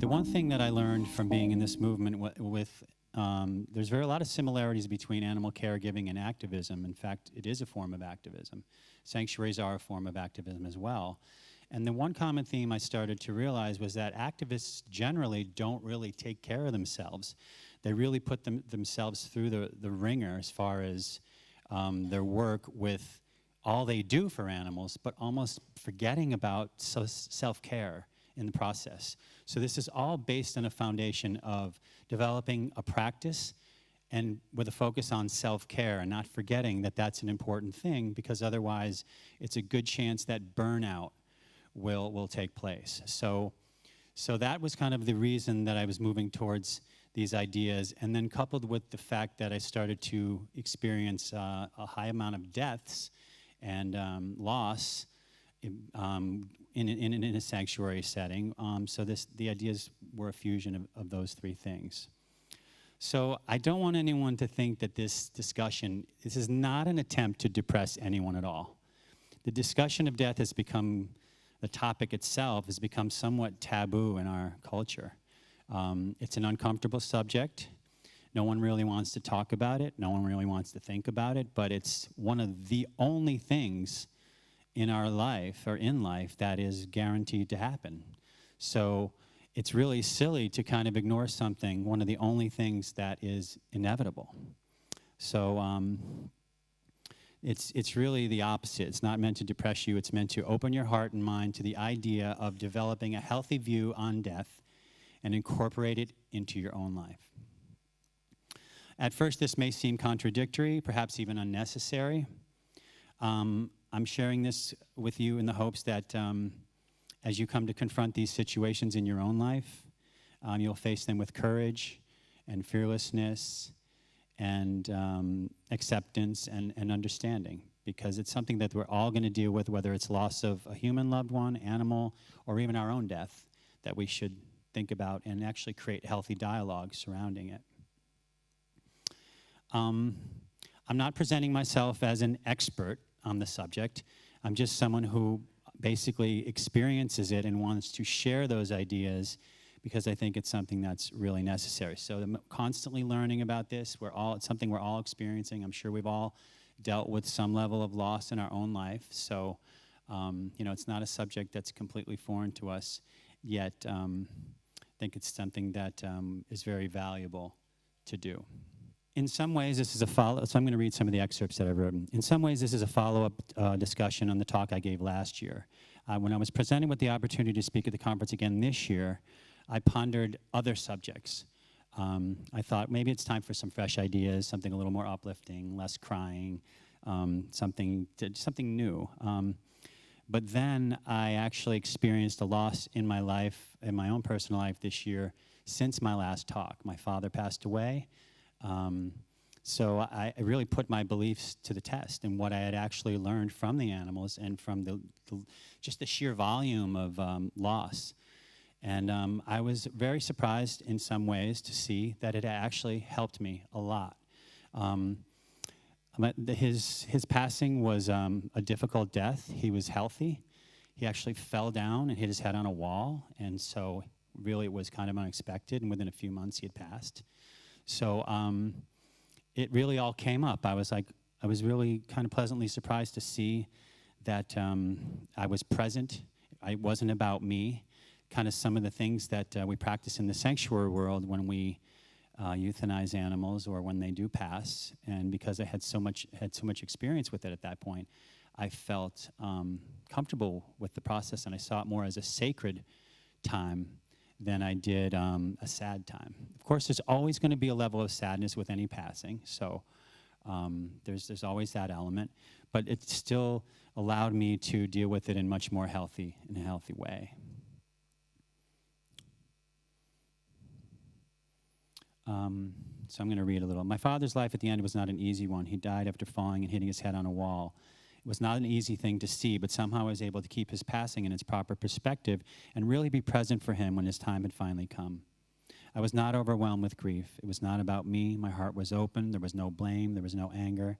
The one thing that I learned from being in this movement there's a lot of similarities between animal caregiving and activism. In fact, it is a form of activism. Sanctuaries are a form of activism as well. And the one common theme I started to realize was that activists generally don't really take care of themselves. They really put themselves through the ringer as far as their work with all they do for animals, but almost forgetting about self-care in the process. So this is all based on a foundation of developing a practice and with a focus on self-care and not forgetting that that's an important thing, because otherwise it's a good chance that burnout will take place. So that was kind of the reason that I was moving towards these ideas, and then coupled with the fact that I started to experience a high amount of deaths and loss in a sanctuary setting. So the ideas were a fusion of those three things. So I don't want anyone to think that this is not an attempt to depress anyone at all. The discussion of death has become, the topic itself has become somewhat taboo in our culture. It's an uncomfortable subject. No one really wants to talk about it. No one really wants to think about it, but it's one of the only things in our life, or in life, that is guaranteed to happen. So it's really silly to kind of ignore something, one of the only things that is inevitable. So it's really the opposite. It's not meant to depress you. It's meant to open your heart and mind to the idea of developing a healthy view on death and incorporate it into your own life. At first, this may seem contradictory, perhaps even unnecessary. I'm sharing this with you in the hopes that as you come to confront these situations in your own life, you'll face them with courage and fearlessness and acceptance and understanding, because it's something that we're all going to deal with, whether it's loss of a human loved one, animal, or even our own death, that we should think about and actually create healthy dialogue surrounding it. I'm not presenting myself as an expert on the subject. I'm just someone who basically experiences it and wants to share those ideas, because I think it's something that's really necessary. So I'm constantly learning about this. It's something we're all experiencing. I'm sure we've all dealt with some level of loss in our own life. So, it's not a subject that's completely foreign to us, yet I think it's something that is very valuable to do. In some ways, this is a follow-up, so I'm going to read some of the excerpts that I've written. In some ways, this is a follow-up discussion on the talk I gave last year. When I was presented with the opportunity to speak at the conference again this year, I pondered other subjects. I thought maybe it's time for some fresh ideas, something a little more uplifting, less crying, something new. But then I actually experienced a loss in my life, in my own personal life this year, since my last talk. My father passed away. So I really put my beliefs to the test, and what I had actually learned from the animals and from just the sheer volume of loss. And I was very surprised in some ways to see that it actually helped me a lot. His passing was a difficult death. He was healthy. He actually fell down and hit his head on a wall, and so really it was kind of unexpected, and within a few months he had passed. So it really all came up. I was really kind of pleasantly surprised to see that I was present. It wasn't about me. Kind of some of the things that we practice in the sanctuary world when we euthanize animals or when they do pass. And because I had so much experience with it at that point, I felt comfortable with the process, and I saw it more as a sacred time than I did a sad time. Of course, there's always going to be a level of sadness with any passing, so there's always that element, but it still allowed me to deal with it in a healthy way. So I'm going to read a little. My father's life at the end was not an easy one. He died after falling and hitting his head on a wall. It was not an easy thing to see, but somehow I was able to keep his passing in its proper perspective and really be present for him when his time had finally come. I was not overwhelmed with grief. It was not about me. My heart was open. There was no blame. There was no anger.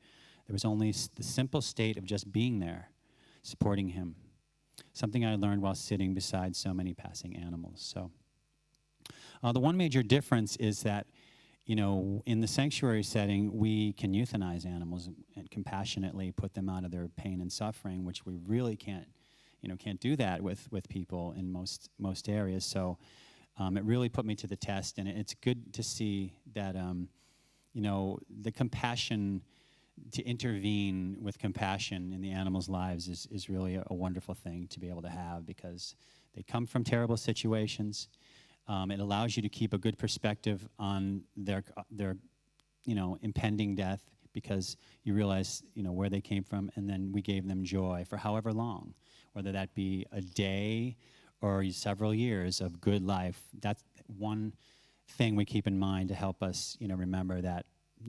There was only the simple state of just being there, supporting him, something I learned while sitting beside so many passing animals. So The one major difference is that, in the sanctuary setting, we can euthanize animals and compassionately put them out of their pain and suffering, which we really can't do that with people in most areas. So it really put me to the test, and it's good to see that, the compassion, to intervene with compassion in the animals' lives is really a wonderful thing to be able to have, because they come from terrible situations. It allows you to keep a good perspective on their impending death, because you realize, where they came from, and then we gave them joy for however long, whether that be a day or several years of good life. That's one thing we keep in mind to help us, remember that,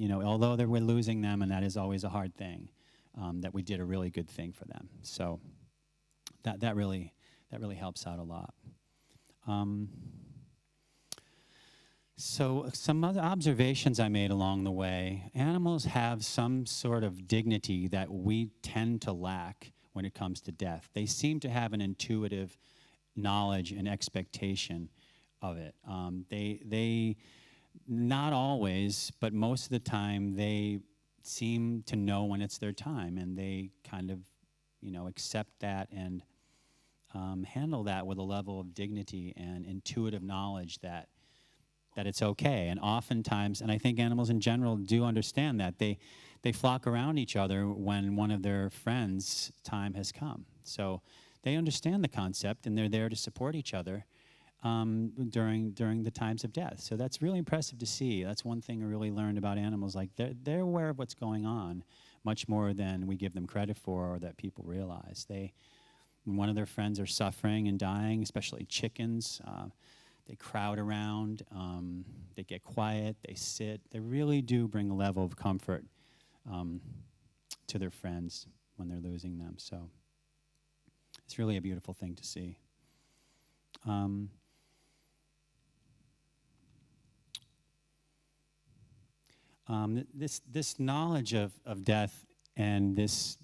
although we're losing them, and that is always a hard thing, that we did a really good thing for them. So that really helps out a lot. So some other observations I made along the way: animals have some sort of dignity that we tend to lack when it comes to death. They seem to have an intuitive knowledge and expectation of it. They not always, but most of the time, they seem to know when it's their time, and they kind of, accept that and handle that with a level of dignity and intuitive knowledge that it's okay. And oftentimes, and I think animals in general do understand that, they flock around each other when one of their friends' time has come. So they understand the concept, and they're there to support each other during the times of death. So that's really impressive to see. That's one thing I really learned about animals. Like, they're aware of what's going on much more than we give them credit for, or that people realize. When one of their friends are suffering and dying, especially chickens, they crowd around, they get quiet, they sit. They really do bring a level of comfort to their friends when they're losing them. So it's really a beautiful thing to see. This knowledge of death, and this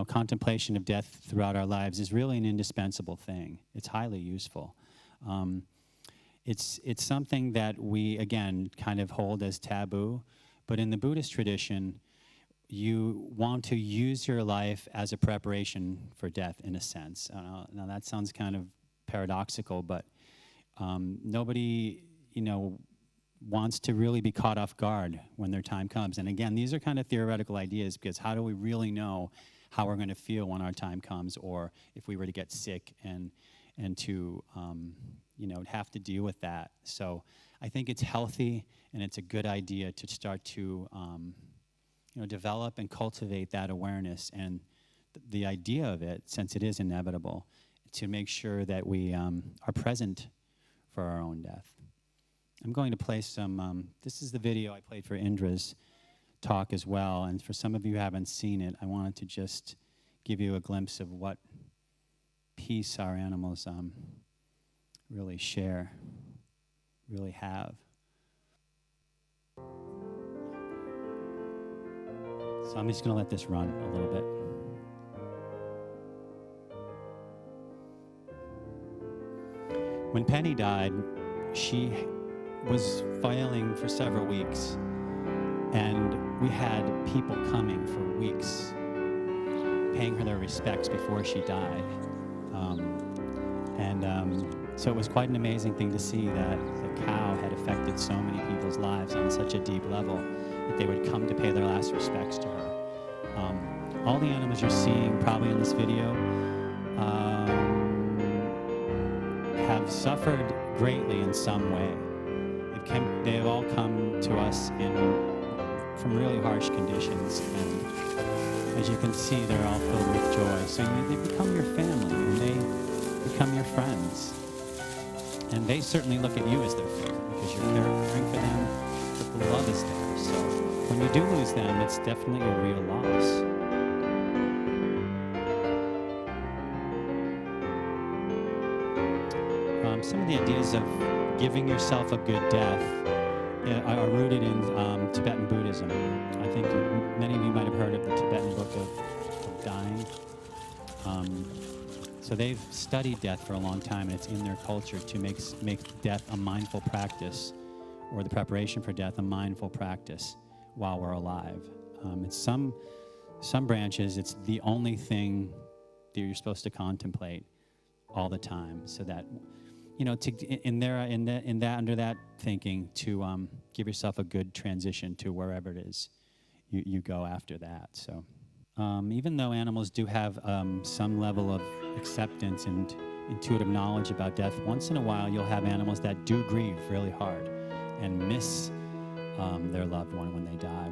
contemplation of death throughout our lives, is really an indispensable thing. It's highly useful. It's something that we, again, kind of hold as taboo, but in the Buddhist tradition, you want to use your life as a preparation for death, in a sense. Now that sounds kind of paradoxical, but nobody, wants to really be caught off guard when their time comes. And again, these are kind of theoretical ideas, because how do we really know how we're going to feel when our time comes, or if we were to get sick and to have to deal with that. So I think it's healthy, and it's a good idea to start to develop and cultivate that awareness, and the idea of it, since it is inevitable, to make sure that we are present for our own death. I'm going to play some, this is the video I played for Indra's talk as well, and for some of you who haven't seen it, I wanted to just give you a glimpse of what peace our animals really share, really have. So I'm just going to let this run a little bit. When Penny died, she was failing for several weeks, and we had people coming for weeks, paying her their respects before she died. So it was quite an amazing thing to see that the cow had affected so many people's lives on such a deep level that they would come to pay their last respects to her. All the animals you're seeing probably in this video have suffered greatly in some way. They have all come to us from really harsh conditions, and as you can see, they're all filled with joy. So they become your family, and they become your friends. And they certainly look at you as their friend, because you're caring for them, but the love is there. So when you do lose them, it's definitely a real loss. Some of the ideas of giving yourself a good death are rooted in Tibetan Buddhism. I think many of you might have heard of the Tibetan Book of Dying. So they've studied death for a long time, and it's in their culture to make death a mindful practice, or the preparation for death a mindful practice while we're alive. In some branches, it's the only thing that you're supposed to contemplate all the time, so that under that thinking, to give yourself a good transition to wherever it is you go after that. So even though animals do have some level of acceptance and intuitive knowledge about death, once in a while you'll have animals that do grieve really hard and miss their loved one when they die.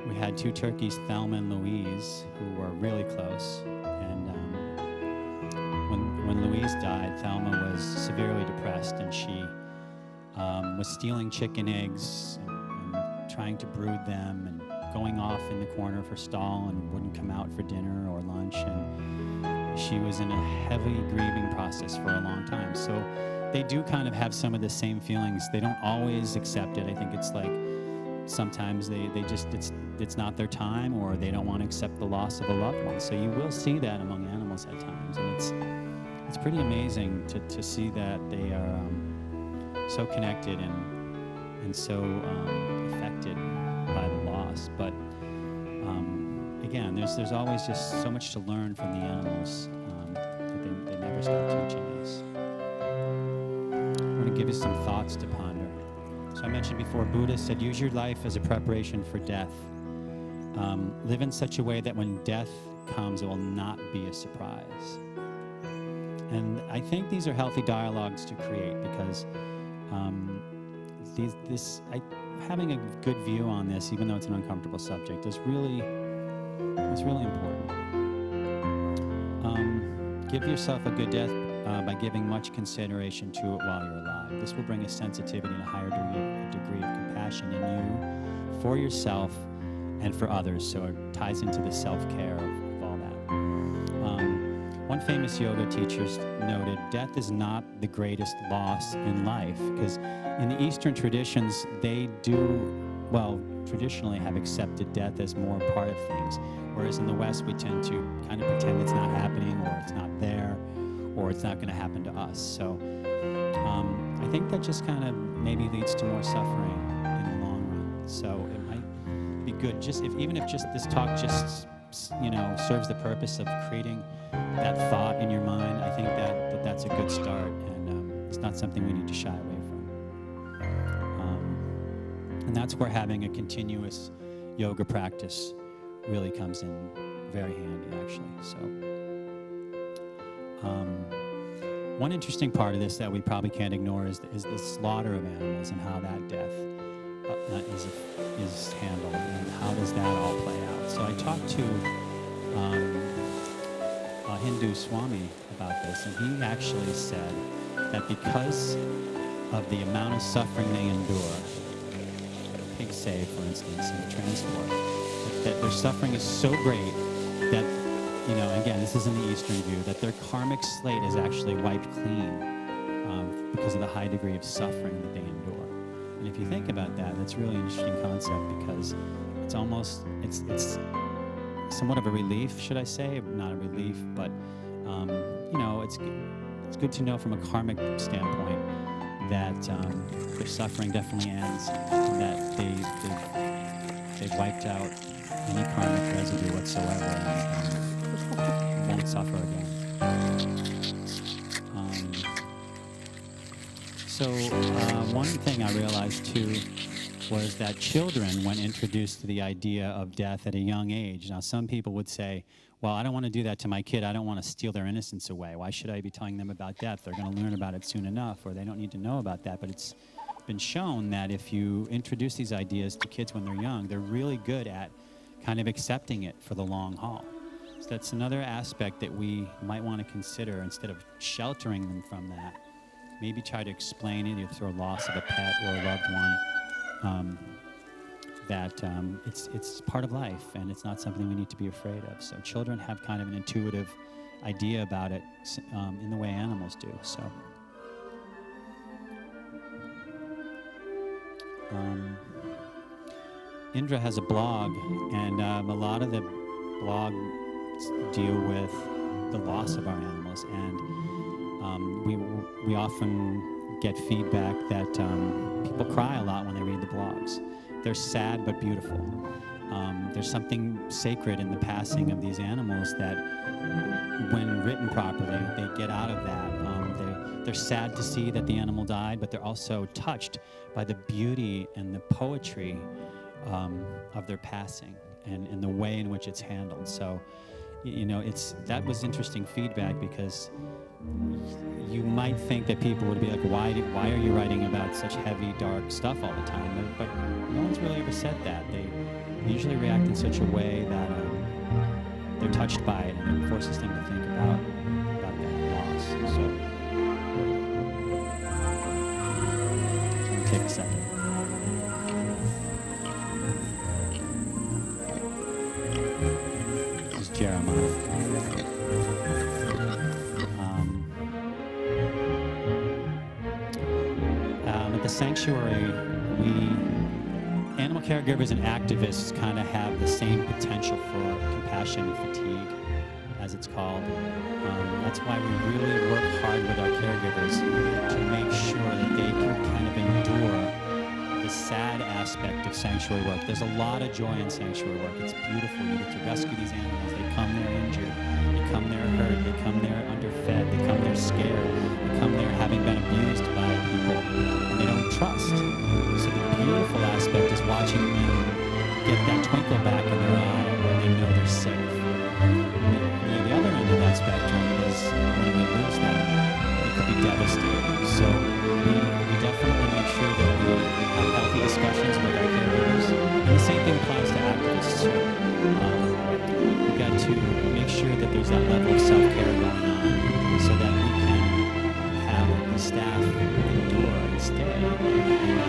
We had two turkeys, Thelma and Louise, who were really close, and when Louise died, Thelma was severely depressed, and she was stealing chicken eggs and trying to brood them, and going off in the corner of her stall and wouldn't come out for dinner or lunch, and she was in a heavy grieving process for a long time. So they do kind of have some of the same feelings. They don't always accept it. I think it's like sometimes they just, it's not their time, or they don't want to accept the loss of a loved one. So you will see that among animals at times, and it's pretty amazing to see that they are so connected and so affected by the loss. But again, there's always just so much to learn from the animals that they never stop teaching us. I want to give you some thoughts to ponder. So I mentioned before, Buddha said, use your life as a preparation for death. Live in such a way that when death comes, it will not be a surprise. And I think these are healthy dialogues to create, because having a good view on this, even though it's an uncomfortable subject, is really important. Give yourself a good death by giving much consideration to it while you're alive. This will bring a sensitivity and a higher degree of compassion in you, for yourself, and for others. So it ties into the self-care of all that. One famous yoga teacher noted, death is not the greatest loss in life, because in the Eastern traditions, they traditionally have accepted death as more part of things, whereas in the West, we tend to kind of pretend it's not happening, or it's not there, or it's not going to happen to us. So I think that just kind of maybe leads to more suffering in the long run. So it might be good, even if this talk just serves the purpose of creating that thought in your mind. I think that's a good start, and it's not something we need to shy away from. And that's where having a continuous yoga practice really comes in very handy, actually. So one interesting part of this that we probably can't ignore is the slaughter of animals, and how that death is handled, and how does that all play out. So I talked to a Hindu Swami about this, and he actually said that because of the amount of suffering they endure, pigs say, for instance, in the transport, that their suffering is so great that, again, this is in the Eastern view, that their karmic slate is actually wiped clean because of the high degree of suffering that they endure. And if you think about that, that's a really interesting concept, because it's somewhat of a relief, should I say? Not a relief, but it's good to know from a karmic standpoint that their suffering definitely ends, and that they've wiped out any karmic residue whatsoever, and won't suffer again. So one thing I realized too was that children, when introduced to the idea of death at a young age, now some people would say, well, I don't want to do that to my kid. I don't want to steal their innocence away. Why should I be telling them about death? They're going to learn about it soon enough, or they don't need to know about that. But it's been shown that if you introduce these ideas to kids when they're young, they're really good at kind of accepting it for the long haul. So that's another aspect that we might want to consider, instead of sheltering them from that. Maybe try to explain it, either through a loss of a pet or a loved one, that it's part of life, and it's not something we need to be afraid of. So children have kind of an intuitive idea about it in the way animals do. So Indra has a blog, and a lot of the blogs deal with the loss of our animals. And we often get feedback that people cry a lot when they read the blogs. They're sad but beautiful. There's something sacred in the passing of these animals that, when written properly, they get out of that. They're sad to see that the animal died, but they're also touched by the beauty and the poetry of their passing and the way in which it's handled. So, that was interesting feedback, because you might think that people would be like, why are you writing about such heavy, dark stuff all the time? But no one's really ever said that. They usually react in such a way that they're touched by it, and it forces them to think about that loss. So, it's going to take a second. This is Jeremiah. At the sanctuary, animal caregivers and activists kind of have the same potential for compassion fatigue, as it's called. That's why we really work hard with our caregivers to make sure that they can kind of endure the sad aspect of sanctuary work. There's a lot of joy in sanctuary work. It's beautiful. You get to rescue these animals. They come there injured. They come there hurt. They come there underfed. They come there scared. They come there having been abused by people, and they don't trust. So the beautiful aspect is watching them get that twinkle back in their eye when they know they're safe. The other end of that spectrum is when we lose them, it could be devastating. So we definitely make sure that we have healthy discussions with our caregivers. And the same thing applies to activists too. We've got to make sure that there's that level of self-care going on, so that we can have the staff endure and stay and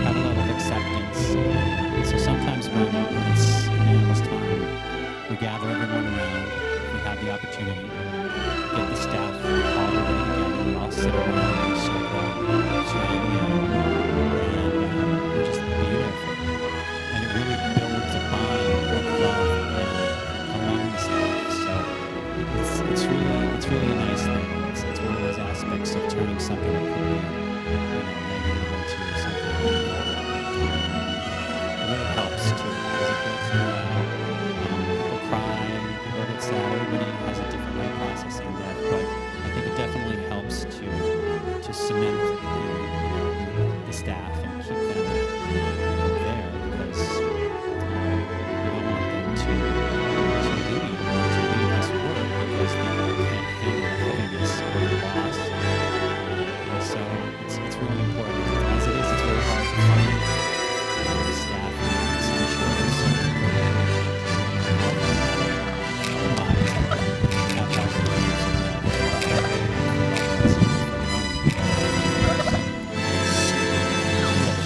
have a level of acceptance. And so sometimes when it's an animal's time, we gather everyone around. We have the opportunity, get the staff all the way together. We all sit around in a circle, surround the animal, and we just be there for them. And it really builds a bond of love among the staff. So it's really a nice thing. It's one of those aspects of turning something that could be negative into something. It really helps too, because it builds morale. People cry and people get sad. Everybody has a different way of processing death, but I think it definitely helps to cement the staff and keep them there, because we don't want them to leave this work because they can't handle the heaviness or the loss. And so it's really important. As it is, it's very hard to find the staff and sanctuaries.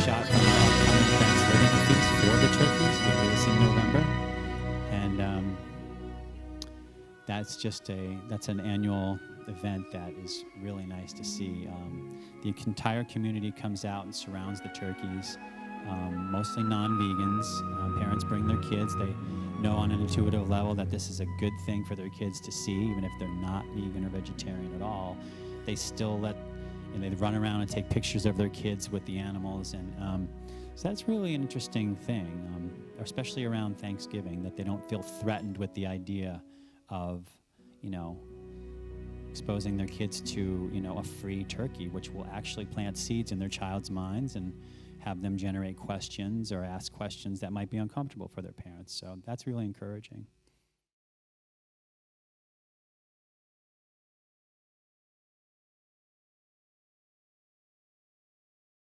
Shot from upcoming Thanksgiving feast for the turkeys. We do this in November, and that's an annual event that is really nice to see. The entire community comes out and surrounds the turkeys, mostly non-vegans. Parents bring their kids. They know on an intuitive level that this is a good thing for their kids to see, even if they're not vegan or vegetarian at all. They still they run around and take pictures of their kids with the animals, and so that's really an interesting thing, especially around Thanksgiving, that they don't feel threatened with the idea of, exposing their kids to, a free turkey, which will actually plant seeds in their child's minds and have them generate questions or ask questions that might be uncomfortable for their parents. So that's really encouraging.